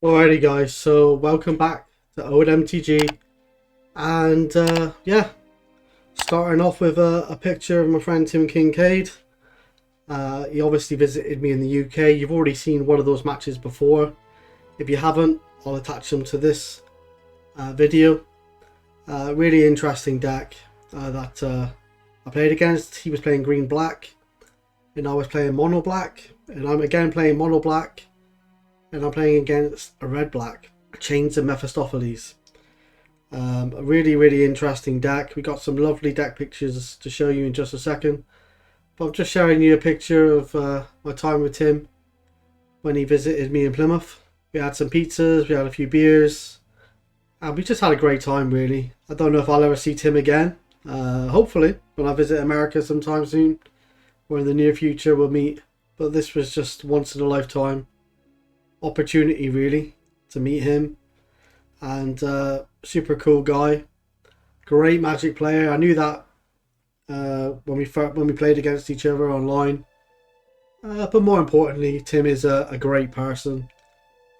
Alrighty guys, so welcome back to OneMTG, and yeah, starting off with a picture of my friend Tim Kincaid. He obviously visited me in the UK. You've already seen one of those matches before. If you haven't, I'll attach them to this video. Really interesting deck that I played against. He was playing green black and I was playing mono black, and I'm again playing mono black. And I'm playing against a red black Chains of Mephistopheles. A really interesting deck. We got some lovely deck pictures to show you in just a second, but I'm just showing you a picture of my time with Tim when he visited me in Plymouth. We had some pizzas, we had a few beers, and we just had a great time really. I don't know if I'll ever see Tim again. Hopefully when I visit America sometime soon or in the near future we'll meet, but this was just once in a lifetime opportunity really to meet him. And super cool guy, great Magic player. I knew that when we played against each other online, but more importantly, Tim is a great person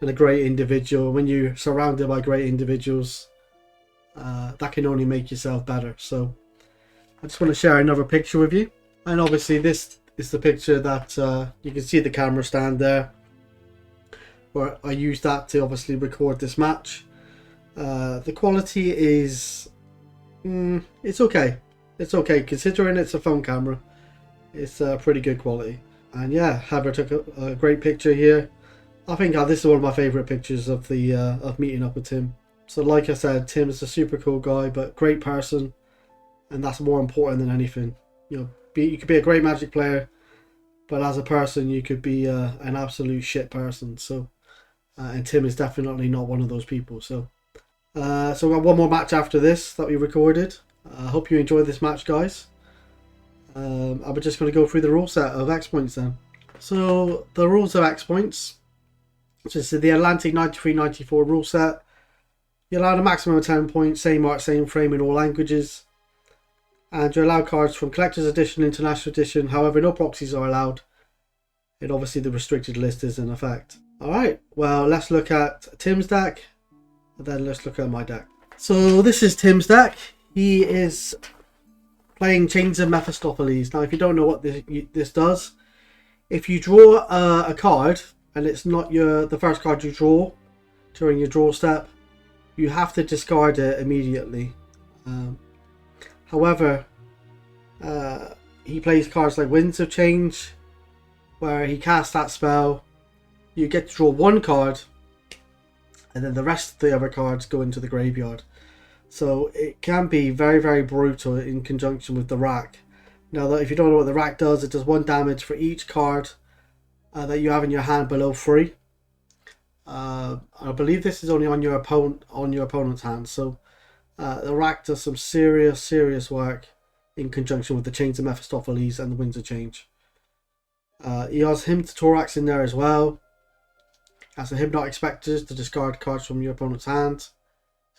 and a great individual. When you're surrounded by great individuals, that can only make yourself better. So I just want to share another picture with you, and obviously this is the picture that you can see the camera stand there, where I used that to obviously record this match. The quality is it's okay. It's okay considering it's a phone camera. It's pretty good quality. And yeah, Heather took a great picture here. I think this is one of my favourite pictures of the of meeting up with Tim. So like I said, Tim is a super cool guy, but great person, and that's more important than anything. You know, you could be a great Magic player, but as a person you could be an absolute shit person. So and Tim is definitely not one of those people. So we got one more match after this that we recorded. I hope you enjoyed this match, guys. I'm just going to go through the rule set of X points then. So the rules of X points. So this is the Atlantic 93-94 rule set. You're allowed a maximum of 10 points, same art, same frame in all languages. And you're allowed cards from Collector's Edition, International Edition. However, no proxies are allowed. And obviously the restricted list is in effect. Alright, well, let's look at Tim's deck, and then let's look at my deck. So this is Tim's deck. He is playing Chains of Mephistopheles. Now, if you don't know what this does, if you draw a card, and it's not the first card you draw during your draw step, you have to discard it immediately. However, he plays cards like Winds of Change, where he casts that spell. You get to draw one card, and then the rest of the other cards go into the graveyard. So it can be very brutal in conjunction with the rack. Now, if you don't know what the rack does, it does 1 damage for each card that you have in your hand below 3. I believe this is only on your opponent's hand. So the rack does some serious work in conjunction with the Chains of Mephistopheles and the Winds of Change. He has Hymn to Thorax in there as well. As the Hypnotic Spectres to discard cards from your opponent's hand.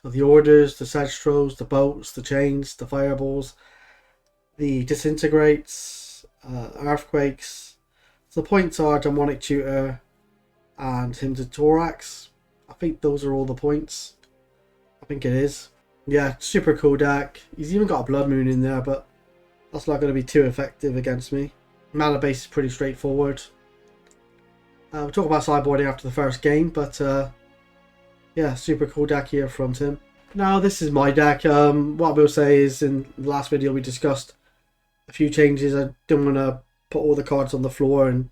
So the Orders, the Sedstros, the Bolts, the Chains, the Fireballs, the Disintegrates, Earthquakes. So the points are Demonic Tutor and Hymn to Thorax. I think those are all the points. I think it is. Yeah, super cool deck. He's even got a Blood Moon in there, but that's not going to be too effective against me. Mana base is pretty straightforward. We'll talk about sideboarding after the first game, but yeah, super cool deck here from Tim. Now this is my deck. What I will say is, in the last video we discussed a few changes. I didn't want to put all the cards on the floor and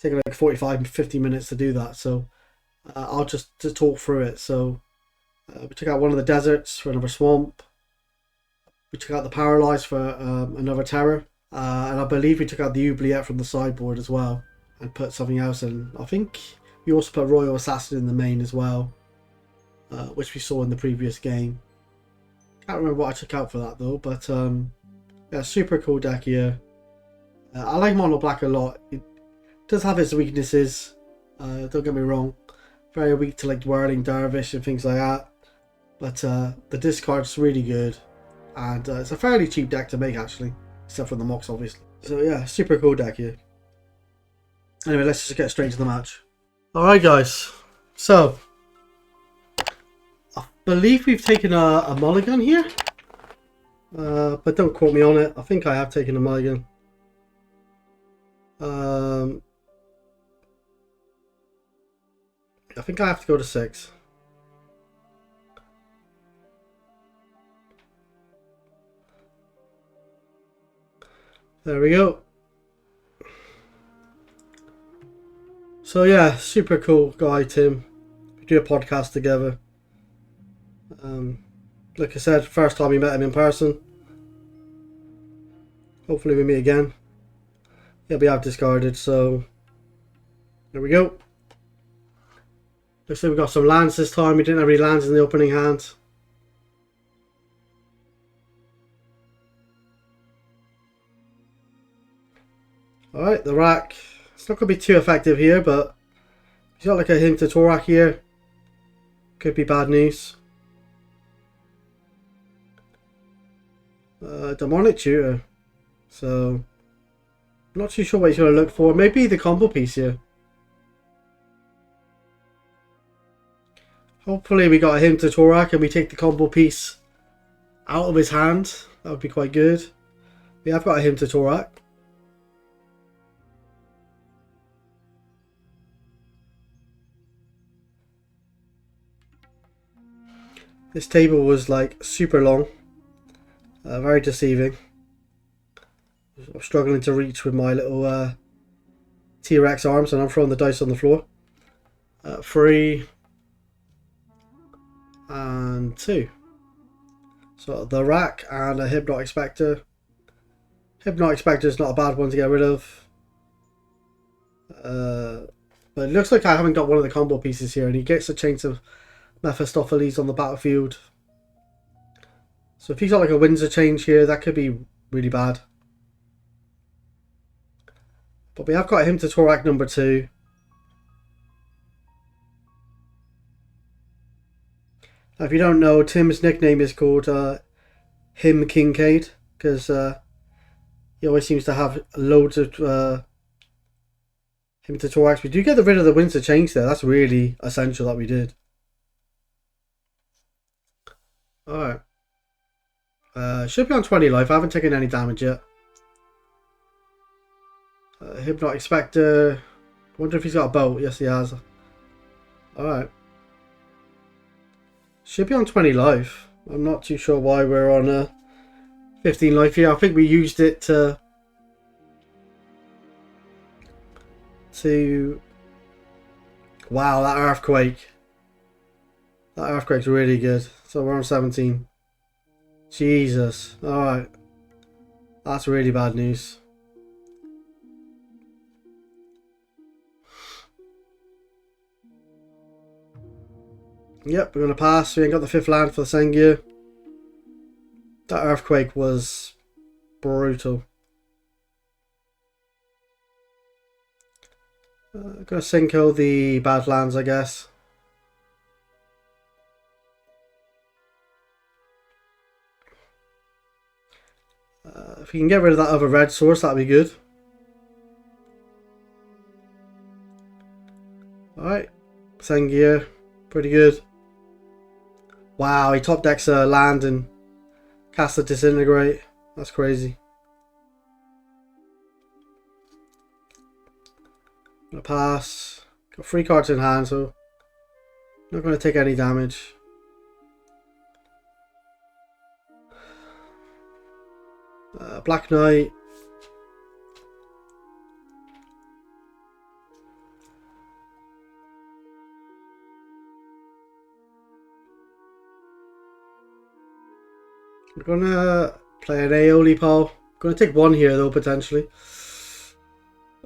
take like 45-50 minutes to do that, so I'll just talk through it. So we took out one of the deserts for another swamp. We took out the Paralyzed for another terror, and I believe we took out the Oubliette from the sideboard as well and put something else in. I think we also put Royal Assassin in the main as well, which we saw in the previous game. Can't remember what I took out for that though, but yeah, super cool deck here. I like mono black a lot. It does have its weaknesses, don't get me wrong. Very weak to like Whirling Dervish and things like that, but the discard's really good, and it's a fairly cheap deck to make actually, except for the mocks obviously. So yeah, super cool deck here. Anyway, let's just get straight to the match. Alright guys, so believe we've taken a mulligan here. But don't quote me on it. I think I have taken a mulligan. I think I have to go to 6. There we go. So yeah, super cool guy, Tim. We do a podcast together. Like I said, first time we met him in person. Hopefully we meet again. He'll be out discarded, so there we go. Looks like we got some lands this time. We didn't have any lands in the opening hand. Alright, the rack. It's not going to be too effective here, but he's got like a hint to Torak here. Could be bad news. Demonic Tutor. So, I'm not too sure what he's going to look for. Maybe the combo piece here. Hopefully we got a hint to Torak and we take the combo piece out of his hand. That would be quite good. We have got a hint to Torak. This table was like super long. Very deceiving. I'm struggling to reach with my little T-Rex arms and I'm throwing the dice on the floor. 3 and 2. So the rack and a Hypnotic Spectre. Hypnotic Spectre is not a bad one to get rid of. But it looks like I haven't got one of the combo pieces here, and he gets a Chains of Mephistopheles on the battlefield. So if he's got like a Windsor change here, that could be really bad. But we have got him to Torak number 2. Now, if you don't know, Tim's nickname is called Him Kincaid, because he always seems to have loads of him to Toraks. We do get rid of the Windsor change there. That's really essential that we did. Alright. Should be on 20 life. I haven't taken any damage yet. Hypnotic Spectre. Wonder if he's got a boat. Yes, he has. Alright. Should be on 20 life. I'm not too sure why we're on 15 life here. I think we used it to wow, that earthquake. That earthquake's really good. So we're on 17. Jesus. Alright. That's really bad news. Yep, we're going to pass. We ain't got the 5th land for the Sengir. That earthquake was brutal. Going to Cinco the Badlands, I guess. If you can get rid of that other red source, that'd be good. Alright. Sengir. Pretty good. Wow, he top decks a land and cast a Disintegrate. That's crazy. Gonna pass. Got 3 cards in hand, so not gonna take any damage. Black Knight. We're gonna play an Aeoli Pole. Gonna take 1 here though, potentially.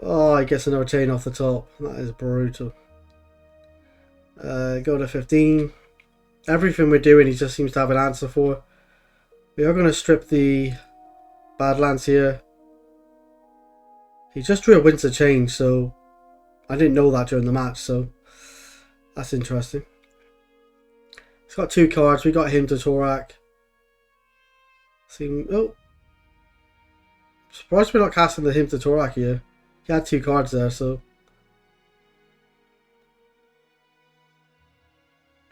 Oh, I guess another chain off the top. That is brutal. Go to 15. Everything we're doing, he just seems to have an answer for. We are going to strip the Badlands here. He just drew a Windsor change, so I didn't know that during the match, so that's interesting. He's got 2 cards. We got him to Torak. Oh. Surprised we're not casting the him to Torak here. He had 2 cards there, so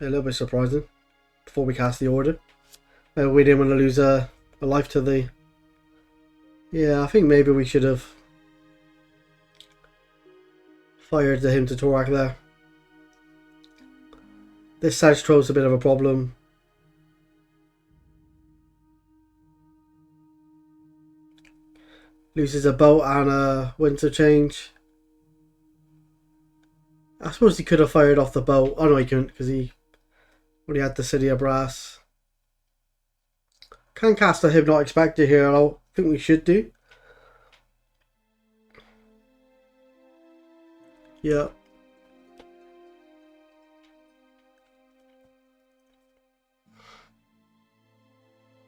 a little bit surprising. before we cast the order. We didn't want to lose a life to the... Yeah, I think maybe we should have fired the Hymn to Torak there. This Sedge Troll's a bit of a problem. Loses a boat and a winter change. I suppose he could have fired off the boat. Oh no, he couldn't because he already had the City of Brass. Can cast a Hypnotic Spectre here, and I think we should do. Yeah.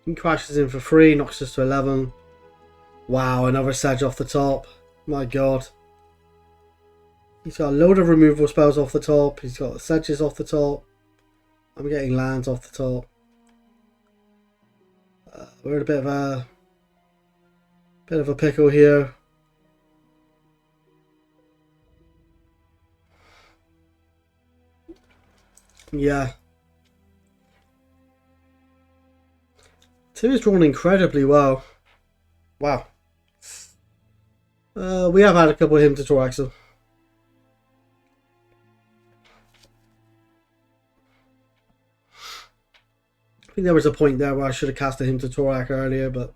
He crashes in for 3, knocks us to 11. Wow, another Sedge off the top. My god. He's got a load of removal spells off the top. He's got Sedges off the top. I'm getting lands off the top. We're in a bit of a pickle here. Yeah. Tim is drawn incredibly well. Wow. We have had a couple of Hymn to Toraks though. I think there was a point there where I should have cast a Hymn to Torak earlier, but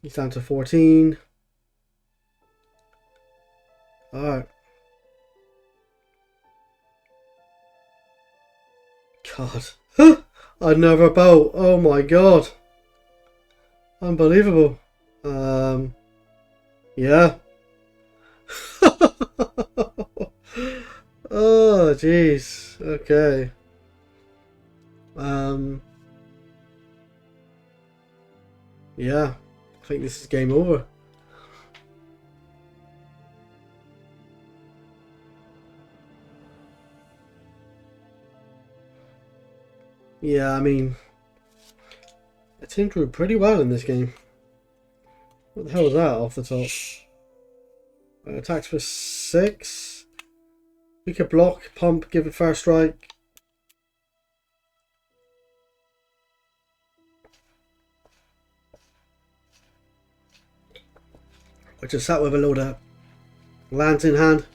he's down to 14. Alright. God. Another boat. Oh my god. Unbelievable. Yeah. Oh jeez. Okay. Yeah. I think this is game over. Yeah, I mean, it seemed to do pretty well in this game. What the hell was that off the top? Attacks for 6. We could block, pump, give it first strike. We're just sat with a load of lands in hand.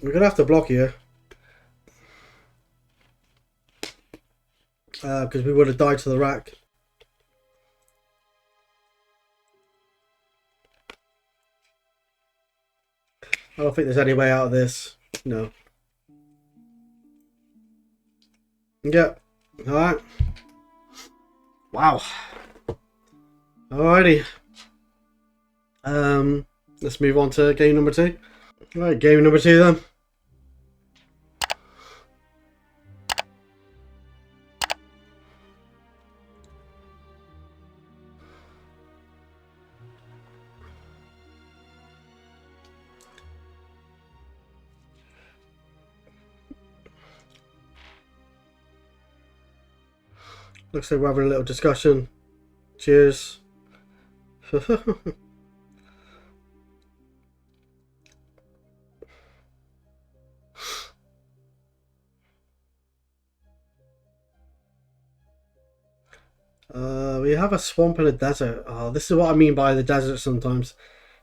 We're going to have to block here. Because we would have died to the rack. I don't think there's any way out of this. No. Yep. Alright. Wow. Alrighty. Let's move on to game number 2. Alright, game number 2 then. Looks like we're having a little discussion. Cheers. We have a swamp and a desert. Oh, this is what I mean by the desert sometimes.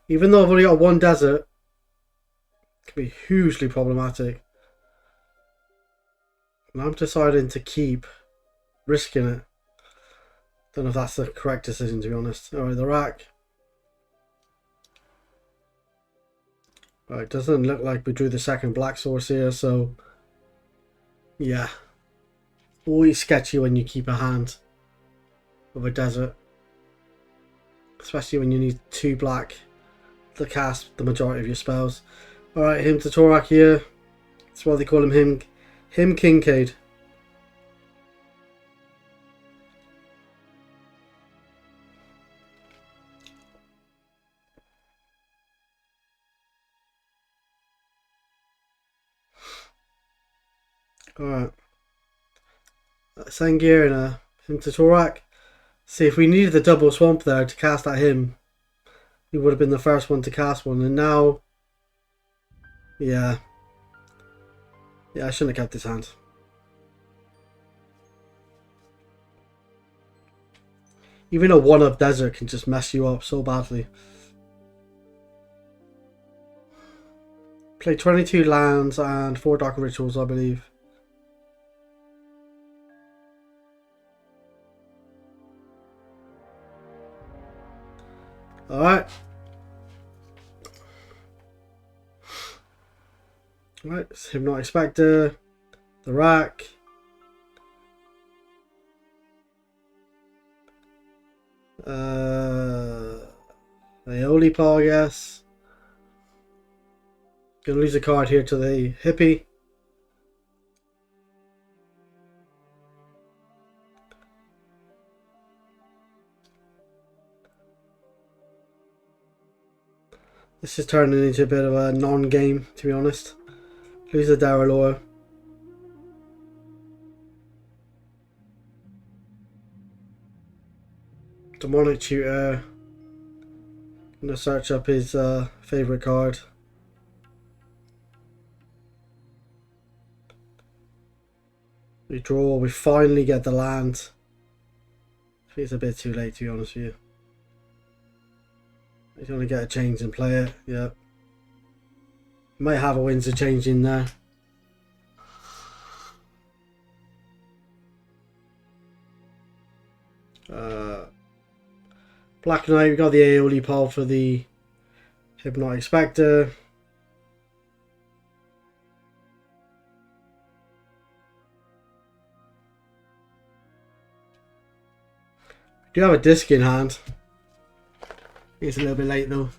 Even though I've only got one desert, it can be hugely problematic. And I'm deciding to keep risking it. Don't know if that's the correct decision, to be honest. Alright, the rack. Alright, doesn't look like we drew the second black source here, so yeah. Always sketchy when you keep a hand of a desert. Especially when you need 2 black to cast the majority of your spells. Alright, Hymn to Torak here. That's why they call him Kincaid. Alright. Sangir and a Hymn to Torak. See, if we needed the double swamp there to cast at him, he would have been the first one to cast one, and now Yeah. Yeah, I shouldn't have kept this hand. Even a 1-up desert can just mess you up so badly. Play 22 lands and 4 Dark Rituals, I believe. Alright. Right, Hypnotic Spectre, the Rack. Aeoli Paw, I guess. Gonna lose a card here to the Hippie. This is turning into a bit of a non-game, to be honest. Lose a Daralore. Demonic Tutor. Gonna search up his favourite card. We draw, we finally get the land. I think it's a bit too late, to be honest with you. He's gonna get a change and play it, yeah. Might have a Windsor change in there. Black Knight, we got the Aeoli Paw for the Hypnotic Spectre. We do have a disc in hand. It's a little bit late though.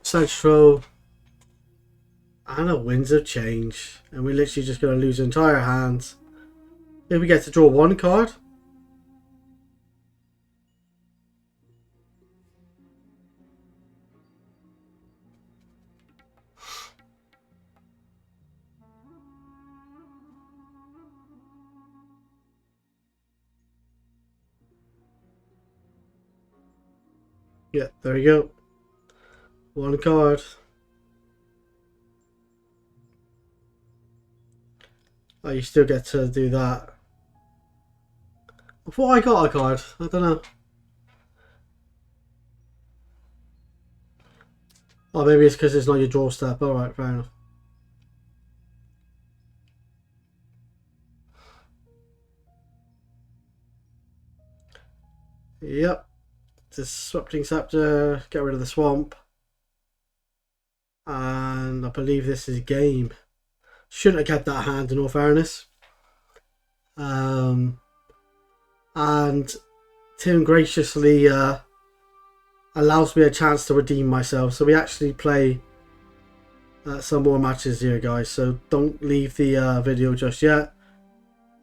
Search throw and a Windsor change, and we're literally just going to lose entire hands. If we get to draw one card. Yeah, there we go. One card. Oh, you still get to do that. I thought I got a card. I don't know. Oh, maybe it's because it's not your draw step. Alright, fair enough. Yep. Disrupting Scepter. Get rid of the swamp. And I believe this is game. Shouldn't have kept that hand in all fairness. And Tim graciously allows me a chance to redeem myself. So we actually play some more matches here, guys. So don't leave the video just yet.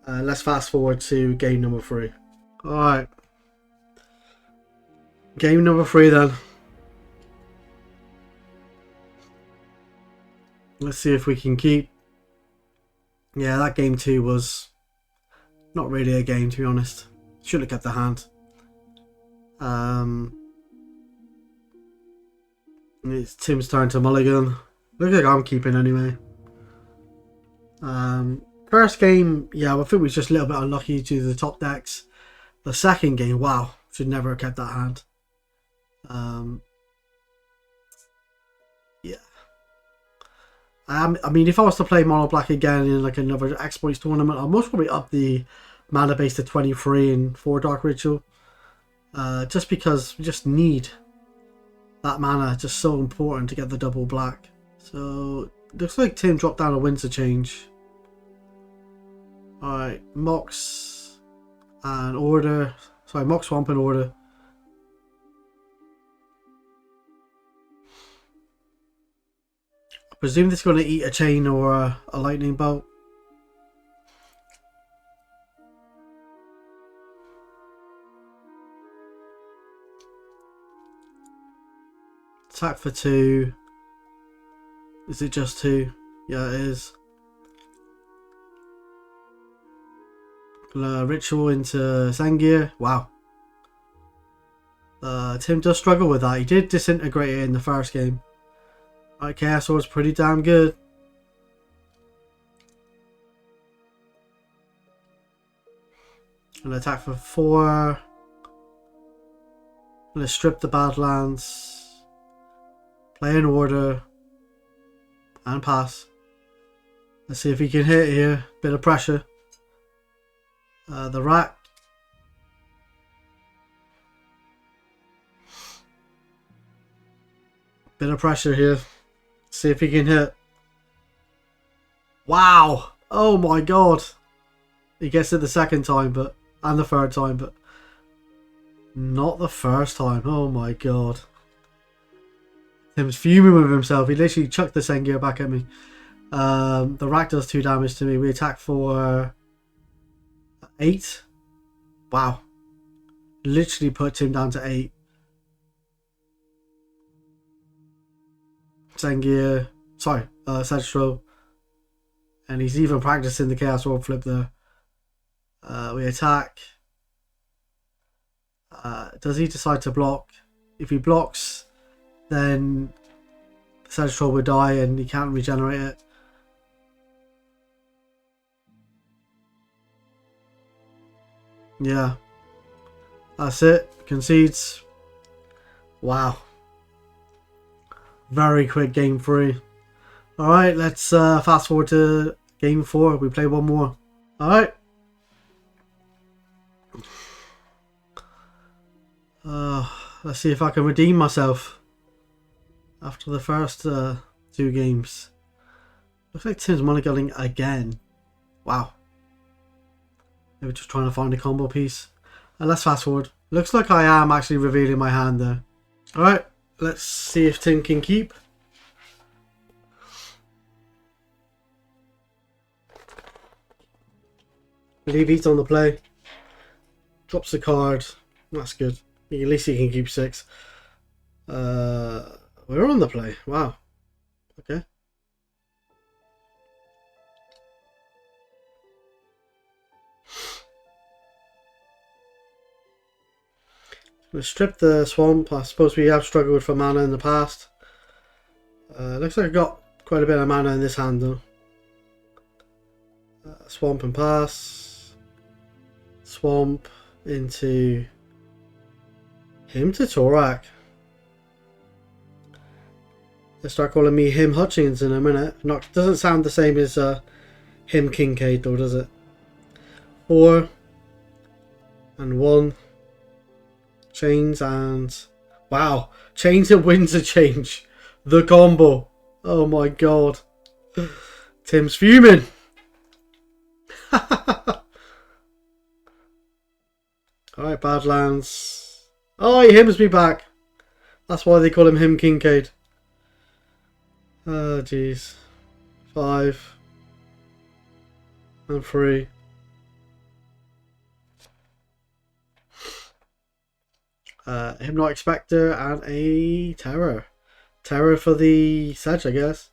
Let's fast forward to game number 3. Alright. Game number 3 then. Let's see if we can keep. Yeah, that game 2 was not really a game, to be honest. Should have kept the hand. It's Tim's turn to mulligan. Looks like I'm keeping anyway. First game, yeah, I think we was just a little bit unlucky due to the top decks. The second game, wow, should never have kept that hand. Yeah. I mean, if I was to play mono black again in like another exploits tournament, I'll most probably up the mana base to 23 and 4 Dark Ritual. Just because we just need that mana, just so important to get the double black. So looks like Tim dropped down a Windsor change. Alright, Mox and Order. Sorry, Mox Swamp and Order. I presume this is going to eat a chain or a lightning bolt. Attack for 2. Is it just 2? Yeah, it is. Ritual into Sangir. Wow. Tim does struggle with that. He did disintegrate it in the first game. Right, Chaos Sword's pretty damn good. Gonna attack for 4. Gonna strip the Badlands. Play in order. And pass. Let's see if he can hit here. Bit of pressure. The rack. Bit of pressure here. See if he can hit. Wow! Oh my god! He gets it the second time, and the third time, but not the first time. Oh my god! Tim's fuming with himself. He literally chucked the Sengir back at me. The rack does 2 damage to me. We attack for 8. Wow! Literally put Tim down to 8. Sengir, sorry, Sedstro, and he's even practicing the Chaos Orb flip there. We attack. Does he decide to block? If he blocks, then Sedstro will die and he can't regenerate it. Yeah, that's it. Concedes. Wow. Very quick game 3. Alright, let's fast forward to game 4. We play one more. Alright. Let's see if I can redeem myself after the first 2 games. Looks like Tim's mulliganing again. Wow. Maybe just trying to find a combo piece. And let's fast forward. Looks like I am actually revealing my hand there. Alright. Let's see if Tim can keep. Believe he's on the play. Drops a card. That's good. At least he can keep 6. We're on the play. Wow. Okay. We'll strip the swamp. I suppose we have struggled for mana in the past. Looks like I've got quite a bit of mana in this hand though. Swamp and pass. Swamp into him to Torak. They start calling me him Hutchins in a minute. Doesn't sound the same as him Kincaid though, does it? 4 and 1. Chains and wow, chains and winds a change. The combo. Oh my god. Tim's fuming. Alright, Badlands. Oh, he hymns me back. That's why they call him Kincaid. Oh jeez. 5 and 3. Hypnotic Spectre and a Terror. Terror for the Sedge, I guess.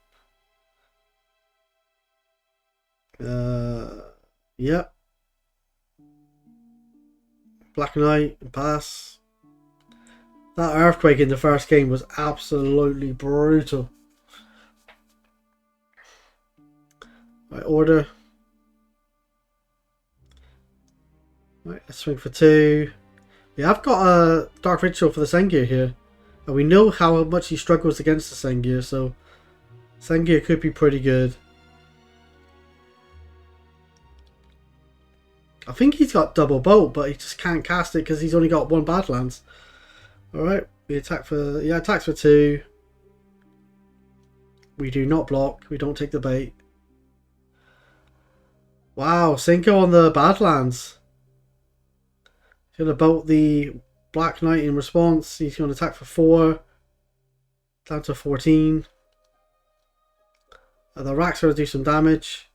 Yep. Black Knight and pass. That Earthquake in the first game was absolutely brutal. Right, order. Right, let's swing for 2. Yeah, I've got a Dark Ritual for the Sengir here. And we know how much he struggles against the Sengir, so Sengir could be pretty good. I think he's got double bolt, but he just can't cast it because he's only got 1 Badlands. Alright, we attack for, yeah, attacks for 2. We do not block, we don't take the bait. Wow, Cinco on the Badlands. He's going to bolt the Black Knight in response. He's going to attack for 4. Down to 14. The rack's going to do some damage.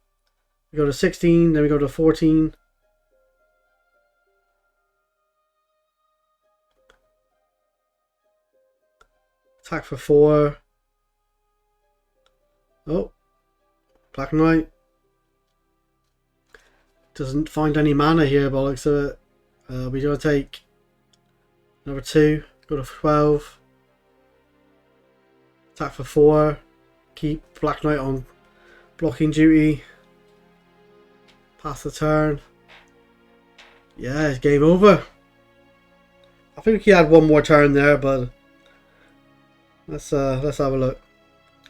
We go to 16, then we go to 14. Attack for 4. Oh. Black Knight. Doesn't find any mana here by the looks of it. We're going to take number 2. Go to 12. Attack for 4. Keep Black Knight on blocking duty. Pass the turn. Yeah, it's game over. I think he had one more turn there, but let's have a look.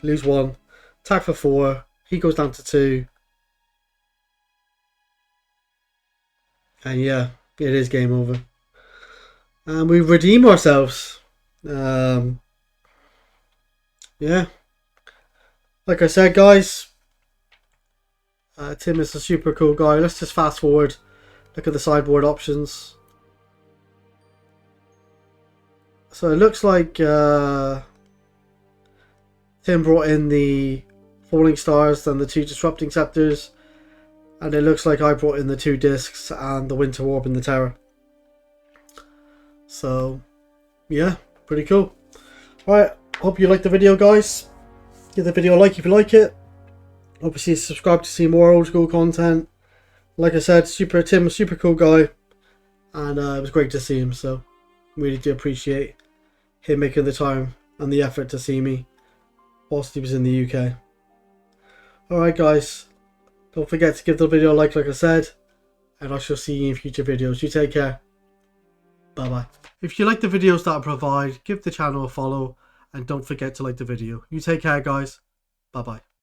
Lose 1. Attack for 4. He goes down to 2. And yeah, it is game over. And we redeem ourselves. Yeah. Like I said, guys, Tim is a super cool guy. Let's just fast forward. Look at the sideboard options. So it looks like Tim brought in the Falling Stars and the 2 Disrupting Scepters. And it looks like I brought in the 2 discs and the Winter Orb in the Tower. So, yeah, pretty cool. Alright, hope you liked the video, guys. Give the video a like if you like it. Obviously, subscribe to see more old school content. Like I said, Tim, a super cool guy. And it was great to see him, so really do appreciate him making the time and the effort to see me whilst he was in the UK. Alright, guys. Don't forget to give the video a like I said, and I shall see you in future videos. You take care. Bye bye. If you like the videos that I provide, give the channel a follow, and don't forget to like the video. You take care, guys. Bye bye.